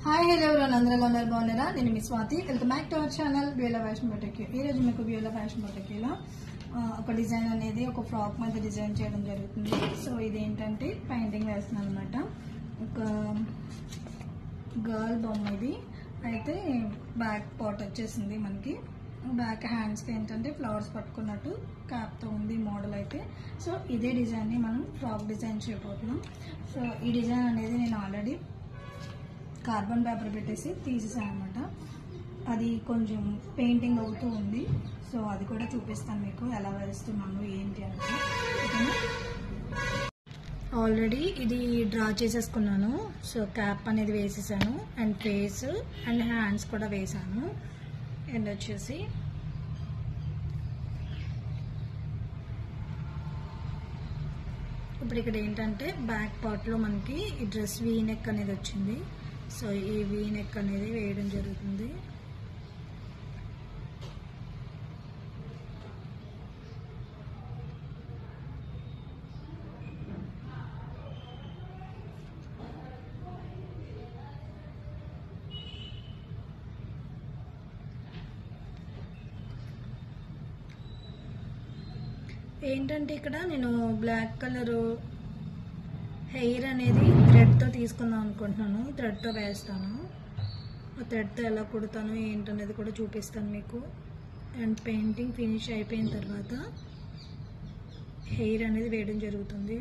Hi hello everyone అందరూ ఉన్నారు బాగున్నారా? నేను మీ Swathi. Welcome back to our channel Beulah fashion boutique. ఈ రోజు మీకు బ్యూలా ఫ్యాషన్ బొటిక్లో ఒక డిజైన్ అనేది ఒక ఫ్రాక్ మీద డిజైన్ చేయడం జరుగుతుంది. సో ఇదేంటంటే పెయింటింగ్ వేస్తున్నాను అనమాట. ఒక గర్ల్ బొమ్మ ఇది అయితే బ్యాక్ పార్ట్ వచ్చేసింది మనకి. బ్యాక్ హ్యాండ్స్కి ఏంటంటే ఫ్లవర్స్ పట్టుకున్నట్టు క్యాప్తో ఉంది మోడల్ అయితే. సో ఇదే డిజైన్ని మనం ఫ్రాక్ డిజైన్ చేయబోతున్నాం. సో ఈ డిజైన్ అనేది నేను ఆల్రెడీ కార్బన్ పేపర్ పెట్టేసి తీసేసాను అనమాట. అది కొంచెం పెయింటింగ్ అవుతూ ఉంది. సో అది కూడా చూపిస్తాను మీకు ఎలా వేస్తున్నాను ఏంటి అనేది. ఆల్రెడీ ఇది డ్రా చేసేసుకున్నాను. సో క్యాప్ అనేది వేసేసాను అండ్ ఫేస్ అండ్ హ్యాండ్స్ కూడా వేసాను. అండ్ వచ్చేసి ఇప్పుడు ఇక్కడ ఏంటంటే బ్యాక్ పార్ట్లో మనకి ఈ డ్రెస్ వీ నెక్ అనేది వచ్చింది. సో ఈ వీ నెక్ అనేది వేయడం జరుగుతుంది. ఏంటంటే ఇక్కడ నేను బ్లాక్ కలర్ హెయిర్ అనేది థ్రెడ్తో తీసుకుందాం అనుకుంటున్నాను. థ్రెడ్తో వేస్తాను. ఆ థ్రెడ్తో ఎలా కుడతాను ఏంటనేది కూడా చూపిస్తాను మీకు. అండ్ పెయింటింగ్ ఫినిష్ అయిపోయిన తర్వాత హెయిర్ అనేది వేయడం జరుగుతుంది.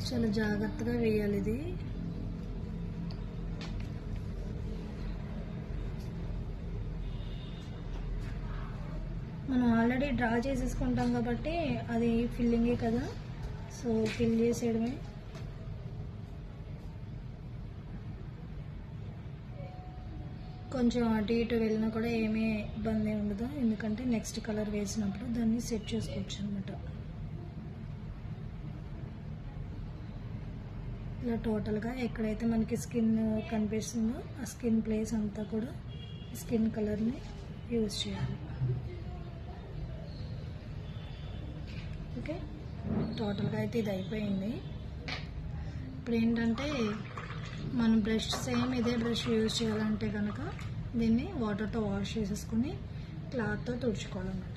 చాలా జాగ్రత్తగా వేయాలి ఇది. మనం ఆల్రెడీ డ్రా చేసేసుకుంటాం కాబట్టి అది ఫిల్లింగే కదా. సో ఫిల్ చేసేయడమే. కొంచెం అటు ఇటు వెళ్ళినా కూడా ఏమీ ఇబ్బంది ఉండదు, ఎందుకంటే నెక్స్ట్ కలర్ వేసినప్పుడు దాన్ని సెట్ చేసుకోవచ్చు అనమాట. ఇలా టోటల్గా ఎక్కడైతే మనకి స్కిన్ కనిపిస్తుందో ఆ స్కిన్ ప్లేస్ అంతా కూడా స్కిన్ కలర్ని యూజ్ చేయాలి. ఓకే, టోటల్గా అయితే ఇది అయిపోయింది. ఇప్పుడు ఏంటంటే మనం బ్రష్ సేమ్ ఇదే బ్రష్ యూజ్ చేయాలంటే కనుక దీన్ని వాటర్తో వాష్ చేసేసుకుని క్లాత్తో తుడుచుకోవాలన్నమాట.